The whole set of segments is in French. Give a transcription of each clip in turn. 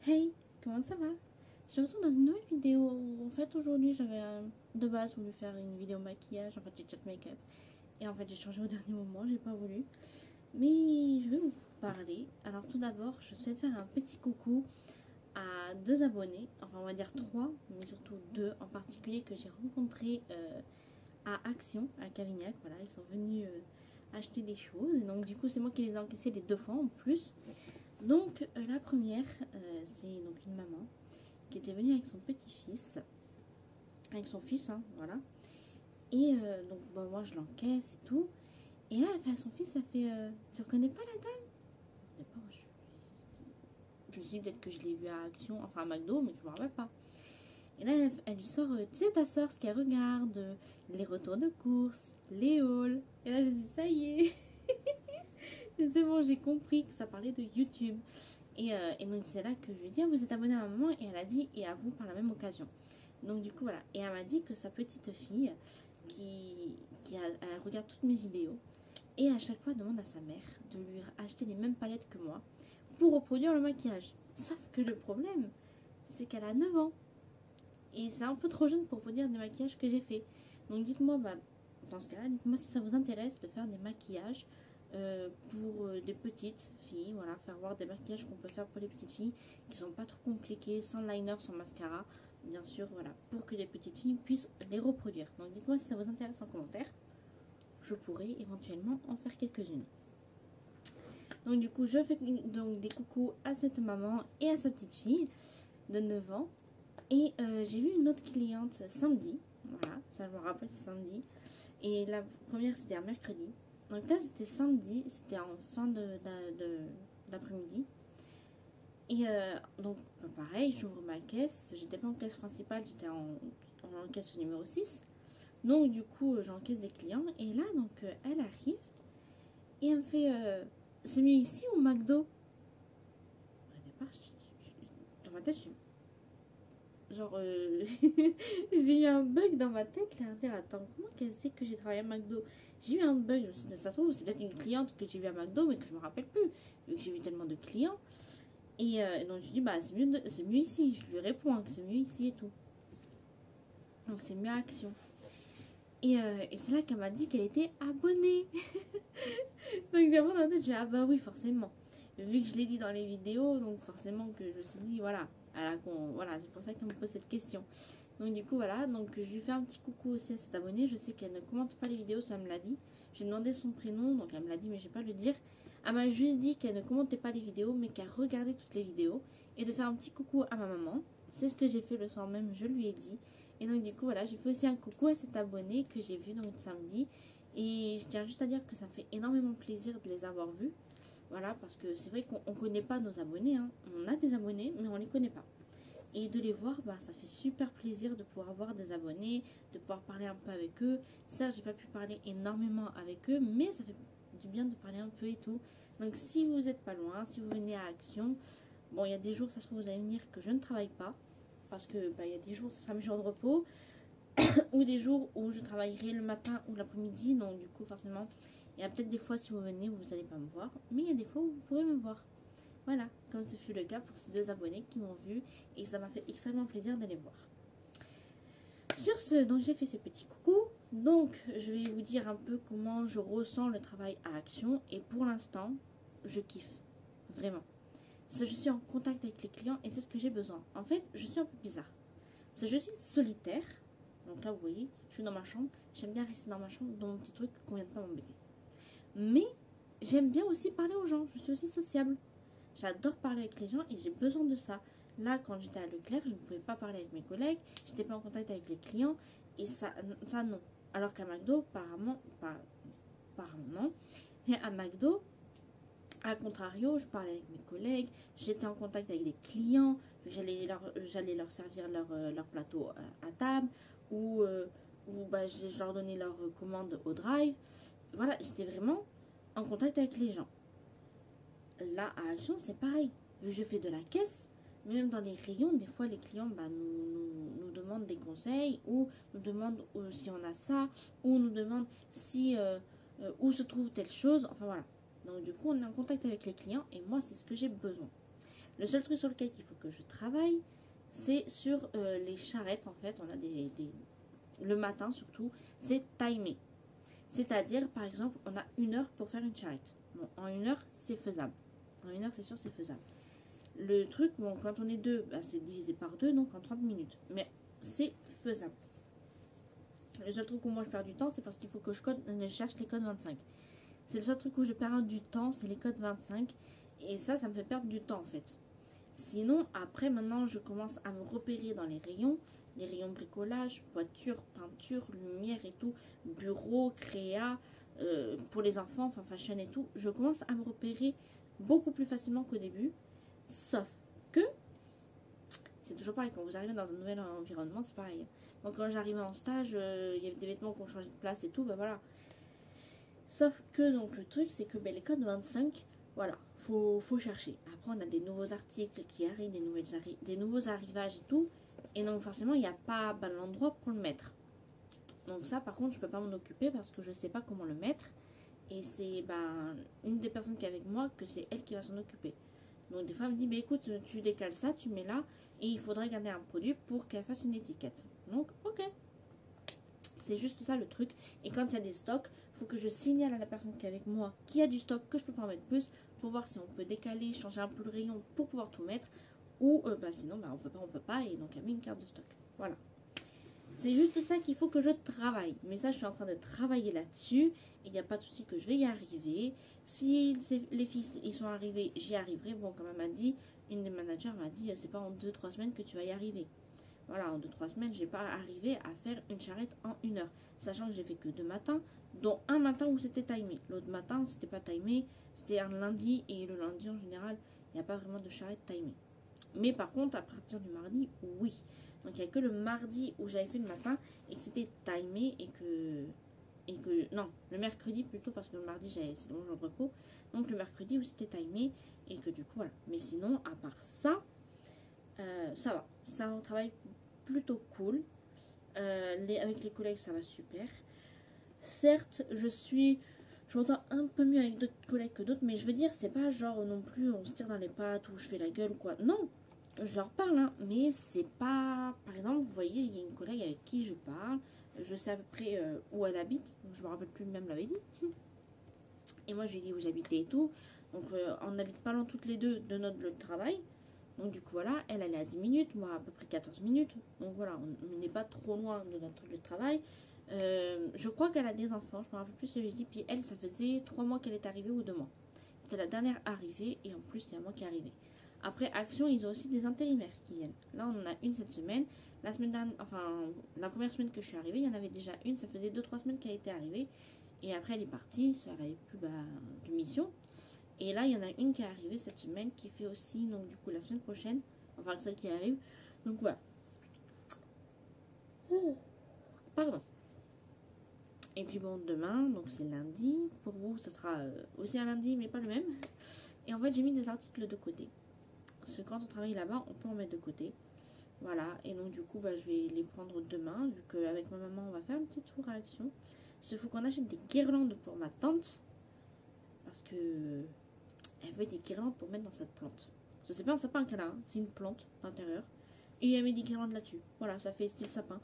Hey, comment ça va? Je te retrouve dans une nouvelle vidéo. En fait, aujourd'hui, j'avais de base voulu faire une vidéo maquillage, en fait, j'ai chat make-up. Et en fait, j'ai changé au dernier moment, j'ai pas voulu. Mais je vais vous parler. Alors, tout d'abord, je souhaite faire un petit coucou à deux abonnés, enfin, on va dire trois, mais surtout deux en particulier que j'ai rencontrés à Action, à Cavignac. Voilà, ils sont venus acheter des choses. Et donc, du coup, c'est moi qui les ai encaissés les deux fois en plus. Donc, la première, c'est donc une maman qui était venue avec son petit-fils, avec son fils, hein, voilà. Et donc, bah, moi, je l'encaisse et tout. Et là, elle fait à son fils, elle fait tu reconnais pas la dame? Je sais pas, je sais peut-être que je l'ai vue à Action, enfin à McDo, mais je me rappelle pas. Et là, elle lui sort, tu sais, ta soeur, ce qu'elle regarde, les retours de course, les hauls. Et là, je dis, ça y est, c'est bon, j'ai compris que ça parlait de YouTube. Et donc, c'est là que je lui ai dit, ah, vous êtes abonné à maman? Et elle a dit, et à vous par la même occasion. Donc, du coup, voilà. Et elle m'a dit que sa petite fille, elle regarde toutes mes vidéos, et à chaque fois demande à sa mère de lui acheter les mêmes palettes que moi pour reproduire le maquillage. Sauf que le problème, c'est qu'elle a 9 ans. Et c'est un peu trop jeune pour reproduire des maquillages que j'ai fait. Donc dites-moi, bah, dans ce cas-là, dites-moi si ça vous intéresse de faire des maquillages pour des petites filles. Voilà, faire voir des maquillages qu'on peut faire pour les petites filles qui sont pas trop compliqués, sans liner, sans mascara. Bien sûr, voilà, pour que les petites filles puissent les reproduire. Donc dites-moi si ça vous intéresse en commentaire. Je pourrais éventuellement en faire quelques-unes. Donc du coup, je fais donc des coucous à cette maman et à sa petite fille de 9 ans. Et j'ai vu une autre cliente samedi. Voilà, ça je me rappelle, c'est samedi. Et la première, c'était un mercredi. Donc là, c'était samedi, c'était en fin d'après-midi. Et donc, pareil, j'ouvre ma caisse. J'étais pas en caisse principale, j'étais en caisse numéro 6. Donc, du coup, j'encaisse des clients. Et là, donc, elle arrive et elle me fait c'est mieux ici ou McDo? Au départ, dans ma tête, genre, j'ai eu un bug dans ma tête. Là, attends, comment qu'elle sait que j'ai travaillé à McDo? J'ai eu un bug. Je me suis dit, ça se trouve, c'est peut-être une cliente que j'ai vue à McDo, mais que je me rappelle plus, vu que j'ai vu tellement de clients. Et donc, je dis, bah, c'est mieux ici. Je lui réponds hein, que c'est mieux ici et tout. Donc, c'est mieux à Action. Et c'est là qu'elle m'a dit qu'elle était abonnée. Donc, d'abord, dans ma tête, j'ai dit, ah bah oui, forcément. Vu que je l'ai dit dans les vidéos, donc forcément que je me suis dit, voilà, voilà, c'est pour ça qu'elle me pose cette question. Donc du coup voilà, donc je lui fais un petit coucou aussi à cette abonnée. Je sais qu'elle ne commente pas les vidéos, ça me l'a dit. J'ai demandé son prénom, donc elle me l'a dit mais je vais pas le dire. Elle m'a juste dit qu'elle ne commentait pas les vidéos mais qu'elle regardait toutes les vidéos. Et de faire un petit coucou à ma maman. C'est ce que j'ai fait le soir même, je lui ai dit. Et donc du coup voilà, j'ai fait aussi un coucou à cette abonnée que j'ai vue donc samedi. Et je tiens juste à dire que ça me fait énormément plaisir de les avoir vus. Voilà, parce que c'est vrai qu'on ne connaît pas nos abonnés. Hein. On a des abonnés mais on les connaît pas. Et de les voir, bah, ça fait super plaisir de pouvoir avoir des abonnés, de pouvoir parler un peu avec eux. Ça, j'ai pas pu parler énormément avec eux, mais ça fait du bien de parler un peu et tout. Donc si vous n'êtes pas loin, si vous venez à Action, bon, il y a des jours, ça se trouve, vous allez venir que je ne travaille pas. Parce que bah, il y a des jours, ça sera mes jours de repos. Ou des jours où je travaillerai le matin ou l'après-midi. Donc du coup, forcément, il y a peut-être des fois, si vous venez, vous n'allez pas me voir. Mais il y a des fois où vous pourrez me voir. Voilà, comme ce fut le cas pour ces deux abonnés qui m'ont vu et ça m'a fait extrêmement plaisir de les voir. Sur ce, donc j'ai fait ces petits coucous. Donc je vais vous dire un peu comment je ressens le travail à Action et pour l'instant, je kiffe. Vraiment. Je suis en contact avec les clients et c'est ce que j'ai besoin. En fait, je suis un peu bizarre. Je suis solitaire. Donc là, vous voyez, je suis dans ma chambre. J'aime bien rester dans ma chambre, dans mon petit truc qu'on vient de pas m'embêter. Mais j'aime bien aussi parler aux gens. Je suis aussi sociable. J'adore parler avec les gens et j'ai besoin de ça. Là, quand j'étais à Leclerc, je ne pouvais pas parler avec mes collègues, j'étais pas en contact avec les clients et ça non. Alors qu'à McDo, apparemment non. Et à McDo, à contrario, je parlais avec mes collègues, j'étais en contact avec les clients, j'allais leur servir leur plateau à table ou bah, je leur donnais leur commande au drive. Voilà, j'étais vraiment en contact avec les gens. Là, à Action, c'est pareil. Vu que je fais de la caisse, même dans les rayons, des fois, les clients bah, nous demandent des conseils ou nous demandent si on a ça ou nous demandent si, où se trouve telle chose. Enfin, voilà. Donc, du coup, on est en contact avec les clients et moi, c'est ce que j'ai besoin. Le seul truc sur lequel il faut que je travaille, c'est sur les charrettes. En fait, on a le matin surtout, c'est timé. C'est-à-dire, par exemple, on a 1 heure pour faire une charrette. Bon, en 1 heure, c'est faisable. En 1 heure, c'est sûr, c'est faisable. Le truc, bon, quand on est deux, bah, c'est divisé par 2, donc en 30 minutes. Mais c'est faisable. Le seul truc où moi je perds du temps, c'est parce qu'il faut que je cherche les codes 25. C'est le seul truc où je perds du temps, c'est les codes 25. Et ça me fait perdre du temps en fait. Sinon, après, maintenant, je commence à me repérer dans les rayons bricolage, voiture, peinture, lumière et tout, bureau, créa, pour les enfants, enfin fashion et tout. Je commence à me repérer beaucoup plus facilement qu'au début. Sauf que, c'est toujours pareil, quand vous arrivez dans un nouvel environnement, c'est pareil. Donc quand j'arrivais en stage, il y avait des vêtements qui ont changé de place et tout, ben voilà. Sauf que, donc le truc, c'est que ben, les codes 25, voilà, faut chercher. Après, on a des nouveaux articles qui arrivent, des nouveaux arrivages et tout. Et donc forcément, il n'y a pas l'endroit pour le mettre. Donc ça, par contre, je peux pas m'en occuper parce que je sais pas comment le mettre. Et c'est une des personnes qui est avec moi que c'est elle qui va s'en occuper. Donc des fois, elle me dit, bah, écoute, tu décales ça, tu mets là. Et il faudrait garder un produit pour qu'elle fasse une étiquette. Donc, ok. C'est juste ça le truc. Et quand il y a des stocks, il faut que je signale à la personne qui est avec moi qu'il y a du stock, que je peux pas en mettre plus, pour voir si on peut décaler, changer un peu le rayon pour pouvoir tout mettre. Ou sinon, on peut pas. Et donc, elle met une carte de stock. Voilà. C'est juste ça qu'il faut que je travaille. Mais ça, je suis en train de travailler là-dessus. Il n'y a pas de souci que je vais y arriver. Si les filles ils sont arrivés, j'y arriverai. Bon, comme elle m'a dit, une des managers m'a dit, c'est pas en 2-3 semaines que tu vas y arriver. Voilà, en 2-3 semaines, je n'ai pas arrivé à faire une charrette en 1 heure. Sachant que j'ai fait que 2 matins, dont un matin où c'était timé. L'autre matin, c'était pas timé. C'était un lundi. Et le lundi, en général, il n'y a pas vraiment de charrette timée. Mais par contre, à partir du mardi, oui. Donc, il n'y a que le mardi où j'avais fait le matin et que c'était timé non, le mercredi plutôt parce que le mardi, c'était mon jour de repos. Donc, le mercredi où c'était timé et que du coup, voilà. Mais sinon, à part ça, ça va. C'est un travail plutôt cool. Avec les collègues, ça va super. Certes, je m'entends un peu mieux avec d'autres collègues que d'autres, mais je veux dire, c'est pas genre non plus on se tire dans les pattes ou je fais la gueule ou quoi. Non, je leur parle, hein, mais c'est pas. Par exemple, vous voyez, il y a une collègue avec qui je parle, je sais à peu près où elle habite, donc je me rappelle plus, même l'avait dit. Et moi, je lui ai dit où j'habitais et tout. Donc, on n'habite pas loin toutes les deux de notre lieu de travail. Donc, du coup, voilà, elle est à 10 minutes, moi à peu près 14 minutes. Donc, voilà, on n'est pas trop loin de notre lieu de travail. Je crois qu'elle a des enfants, je me rappelle plus si je dis. Puis elle, ça faisait 3 mois qu'elle est arrivée ou 2 mois. C'était la dernière arrivée et en plus, c'est à moi qui est arrivée. Après, Action, ils ont aussi des intérimaires qui viennent. Là, on en a une cette semaine. La semaine dernière, la première semaine que je suis arrivée, il y en avait déjà une. Ça faisait 2-3 semaines qu'elle était arrivée. Et après, elle est partie. Ça n'avait plus de mission. Et là, il y en a une qui est arrivée cette semaine qui fait aussi, donc du coup, la semaine prochaine. Enfin, celle qui arrive. Donc, voilà. Pardon. Et puis bon, demain, donc c'est lundi. Pour vous, ça sera aussi un lundi, mais pas le même. Et en fait, j'ai mis des articles de côté. Parce que quand on travaille là-bas, on peut en mettre de côté. Voilà. Et donc, du coup, je vais les prendre demain. Vu qu'avec ma maman, on va faire un petit tour à Action. Il faut qu'on achète des guirlandes pour ma tante. Parce que elle veut des guirlandes pour mettre dans cette plante. Ça, c'est pas un sapin qu'elle a, hein, c'est une plante à l'intérieur. Et elle met des guirlandes là-dessus. Voilà, ça fait style sapin.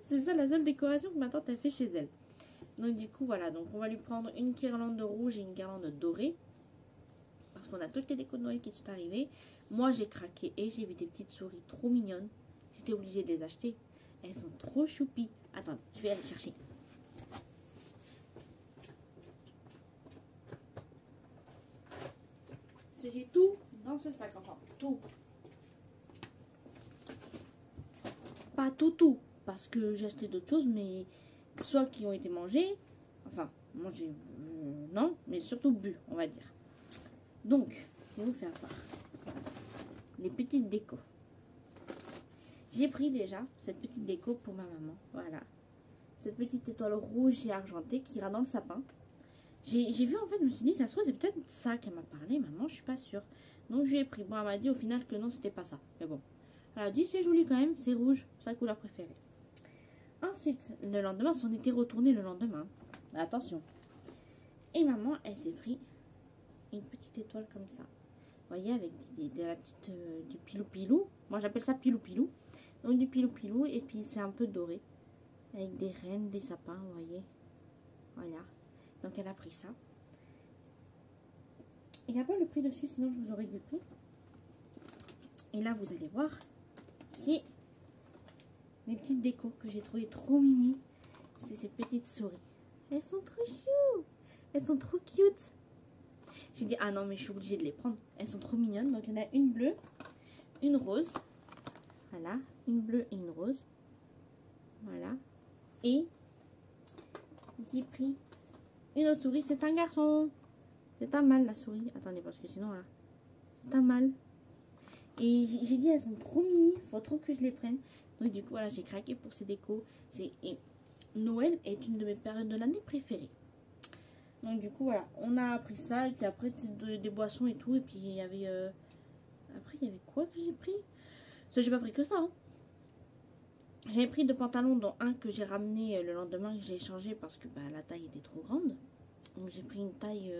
C'est ça la seule décoration que ma tante a fait chez elle. Donc du coup voilà, donc on va lui prendre une guirlande rouge et une guirlande dorée. Parce qu'on a toutes les décos de Noël qui sont arrivées. Moi j'ai craqué et j'ai vu des petites souris trop mignonnes. J'étais obligée de les acheter. Elles sont trop choupies. Attends, je vais aller chercher. J'ai tout dans ce sac, enfin tout. Pas tout. Parce que j'ai acheté d'autres choses, mais soit qui ont été mangées, enfin, mangées, non, mais surtout bu, on va dire. Donc, je vais vous faire part. Les petites décos. J'ai pris déjà cette petite déco pour ma maman, voilà. Cette petite étoile rouge et argentée qui ira dans le sapin. J'ai vu en fait, je me suis dit, ça se trouve, c'est peut-être ça qu'elle m'a parlé, maman, je suis pas sûre. Donc, je lui ai pris. Bon, elle m'a dit au final que non, c'était pas ça. Mais bon, elle a dit, c'est joli quand même, c'est rouge, c'est sa couleur préférée. Ensuite, le lendemain, on était retourné le lendemain. Attention. Et maman, elle s'est pris une petite étoile comme ça. voyez, avec de la petite, du pilou-pilou. Moi, j'appelle ça pilou-pilou. Donc, du pilou-pilou, et puis c'est un peu doré. Avec des rennes, des sapins, vous voyez. Voilà. Donc, elle a pris ça. Il n'y a pas le prix dessus, sinon je vous aurais dit le prix. Et là, vous allez voir, c'est les petites décos que j'ai trouvées trop mimi. C'est ces petites souris. Elles sont trop chou. Elles sont trop cute. J'ai dit, ah non, mais je suis obligée de les prendre. Elles sont trop mignonnes. Donc, il y en a une bleue, une rose. Voilà, une bleue et une rose. Voilà. Et j'ai pris une autre souris. C'est un garçon. C'est un mâle, la souris. Attendez, parce que sinon, là, c'est un mâle. Et j'ai dit, elles sont trop mini. Faut trop que je les prenne. Donc, du coup, voilà, j'ai craqué pour ces décos. Et Noël est une de mes périodes de l'année préférées. Donc, du coup, voilà, on a pris ça. Et puis après, des boissons et tout. Et puis, il y avait... Après, il y avait quoi que j'ai pris? Ça, j'ai pas pris que ça, hein. J'avais pris deux pantalons, dont un que j'ai ramené le lendemain, que j'ai échangé parce que bah, la taille était trop grande. Donc j'ai pris une taille...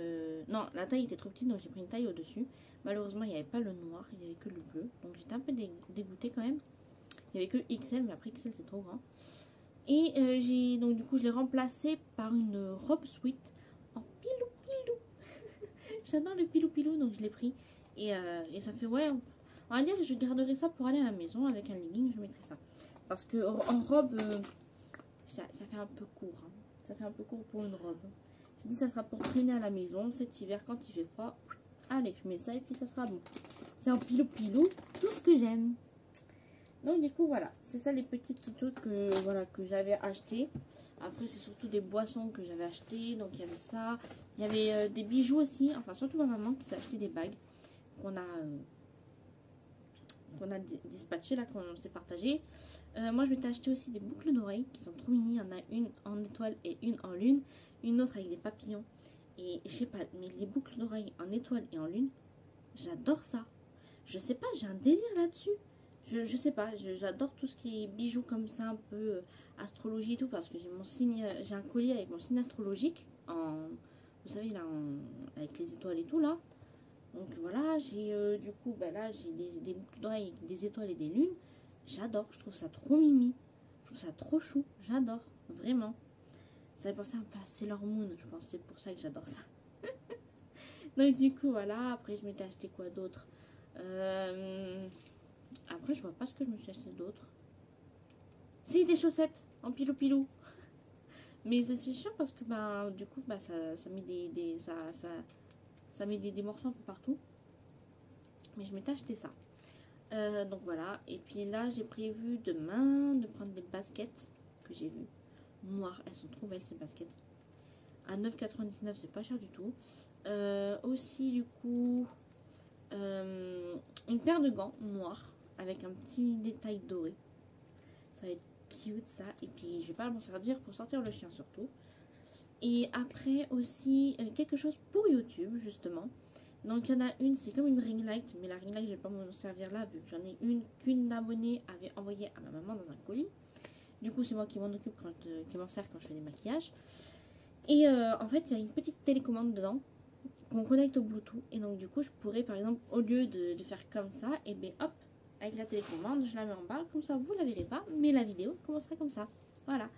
Non, la taille était trop petite, donc j'ai pris une taille au-dessus. Malheureusement, il n'y avait pas le noir, il n'y avait que le bleu. Donc j'étais un peu dégoûtée quand même. Il n'y avait que XL, mais après XL c'est trop grand. Et donc du coup, je l'ai remplacé par une robe sweat en pilou-pilou. J'adore le pilou-pilou, donc je l'ai pris. Et ça fait, ouais, on va dire que je garderai ça pour aller à la maison avec un legging, je mettrai ça. Parce que en robe, ça fait un peu court. Hein. Ça fait un peu court pour une robe. Je dis ça sera pour traîner à la maison cet hiver quand il fait froid. Allez, je mets ça et puis ça sera bon. C'est un pilou-pilou, tout ce que j'aime. Donc du coup voilà, c'est ça les petites toutous que j'avais acheté. Après c'est surtout des boissons que j'avais acheté. Donc il y avait ça, il y avait des bijoux aussi. Enfin surtout ma maman qui s'est acheté des bagues qu'on a dispatché là, qu'on s'est partagé. Moi je m'étais acheté aussi des boucles d'oreilles qui sont trop mini. Il y en a une en étoile et une en lune. Une autre avec des papillons. Et je sais pas, mais les boucles d'oreilles en étoile et en lune, j'adore ça. Je sais pas, j'ai un délire là-dessus. Je sais pas, j'adore tout ce qui est bijoux comme ça, un peu astrologie et tout, parce que j'ai mon signe, j'ai un collier avec mon signe astrologique, vous savez là, avec les étoiles et tout là. Donc voilà, j'ai du coup, bah là j'ai des boucles d'oreilles avec des étoiles et des lunes. J'adore, je trouve ça trop mimi. Je trouve ça trop chou, j'adore, vraiment. Ça fait penser un peu à Sailor Moon, je pense, c'est pour ça que j'adore ça. Donc du coup, voilà, après je m'étais acheté quoi d'autre? Après, je vois pas ce que je me suis acheté d'autre. Si, des chaussettes en pilou-pilou. Mais c'est chiant parce que, bah, du coup, bah, ça met ça met des morceaux un peu partout. Mais je m'étais acheté ça. Donc voilà, et puis là, j'ai prévu demain de prendre des baskets que j'ai vues. Noires, elles sont trop belles ces baskets. À 9,99 c'est pas cher du tout. Aussi du coup une paire de gants noirs avec un petit détail doré. Ça va être cute ça. Et puis je vais pas m'en servir pour sortir le chien surtout. Et après aussi quelque chose pour YouTube justement. Donc il y en a une, c'est comme une ring light, mais la ring light je vais pas m'en servir là vu que j'en ai une qu'une abonnée avait envoyée à ma maman dans un colis. Du coup c'est moi qui m'en occupe, qui m'en sert quand je fais des maquillages. Et en fait il y a une petite télécommande dedans qu'on connecte au Bluetooth. Et donc du coup je pourrais par exemple au lieu de faire comme ça, et bien hop, avec la télécommande je la mets en bas, comme ça vous la verrez pas, mais la vidéo commencera comme ça. Voilà.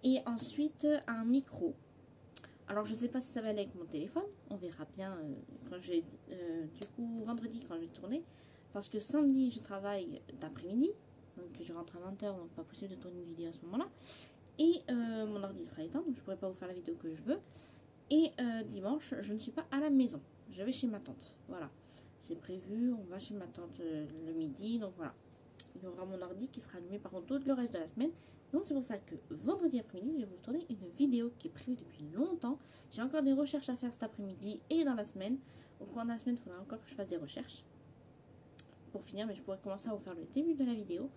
Et ensuite un micro. Alors je sais pas si ça va aller avec mon téléphone, on verra bien quand je vais, du coup vendredi quand je vais tourner, parce que samedi je travaille d'après-midi, donc je rentre à 20 h, donc pas possible de tourner une vidéo à ce moment là, et mon ordi sera éteint, donc je pourrai pas vous faire la vidéo que je veux, et dimanche je ne suis pas à la maison, je vais chez ma tante, voilà, c'est prévu, on va chez ma tante le midi, donc voilà, il y aura mon ordi qui sera allumé par contre tout le reste de la semaine. Donc c'est pour ça que vendredi après-midi, je vais vous tourner une vidéo qui est prévue depuis longtemps. J'ai encore des recherches à faire cet après-midi et dans la semaine. Au cours de la semaine, il faudra encore que je fasse des recherches pour finir, mais je pourrais commencer à vous faire le début de la vidéo.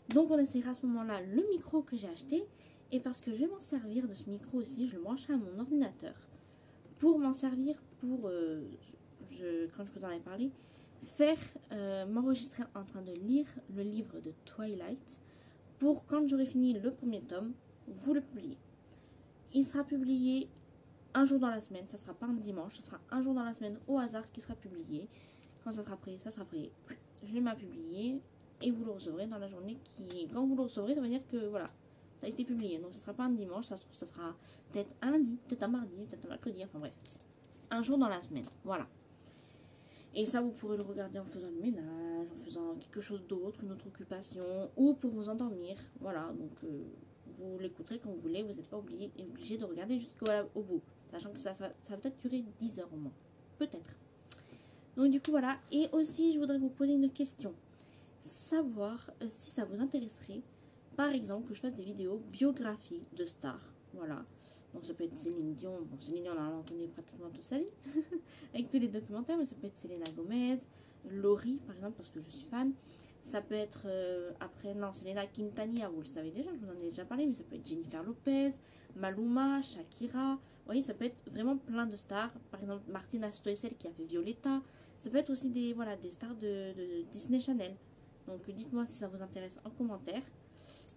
Donc on essaiera à ce moment-là le micro que j'ai acheté. Et parce que je vais m'en servir de ce micro aussi, je le brancherai à mon ordinateur. Pour m'en servir pour, quand je vous en ai parlé, faire m'enregistrer en train de lire le livre de Twilight. Pour quand j'aurai fini le premier tome, vous le publiez. Il sera publié un jour dans la semaine, ça sera pas un dimanche, ça sera un jour dans la semaine au hasard qui sera publié. Quand ça sera prêt, ça sera prêt. Je le mets à publier et vous le recevrez dans la journée qui... Quand vous le recevrez, ça veut dire que voilà, ça a été publié. Donc, ce ne sera pas un dimanche, ça se trouve, ça sera peut-être un lundi, peut-être un mardi, peut-être un mercredi, enfin bref. Un jour dans la semaine, voilà. Et ça, vous pourrez le regarder en faisant le ménage, en faisant quelque chose d'autre, une autre occupation, ou pour vous endormir. Voilà, donc vous l'écouterez quand vous voulez, vous n'êtes pas obligé de regarder jusqu'au bout. Sachant que ça va peut-être durer 10 heures au moins. Peut-être. Donc du coup, voilà. Et aussi, je voudrais vous poser une question. Savoir si ça vous intéresserait, par exemple, que je fasse des vidéos biographies de stars. Voilà. Donc ça peut être Céline Dion. Bon, Céline Dion, on l'a entendu pratiquement toute sa vie. Avec tous les documentaires. Mais ça peut être Selena Gomez, Laurie, par exemple, parce que je suis fan. Ça peut être, après, non, Selena Quintanilla, vous le savez déjà, je vous en ai déjà parlé. Mais ça peut être Jennifer Lopez, Maluma, Shakira. Vous voyez, ça peut être vraiment plein de stars. Par exemple, Martina Stoessel qui a fait Violetta. Ça peut être aussi des stars de Disney Channel. Donc dites-moi si ça vous intéresse en commentaire.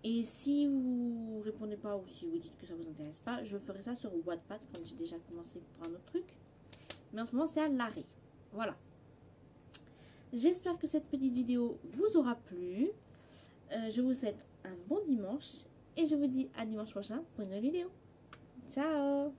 Et si vous répondez pas ou si vous dites que ça vous intéresse pas, je ferai ça sur Wattpad quand j'ai déjà commencé pour un autre truc. Mais en ce moment c'est à l'arrêt. Voilà. J'espère que cette petite vidéo vous aura plu. Je vous souhaite un bon dimanche. Et je vous dis à dimanche prochain pour une nouvelle vidéo. Ciao!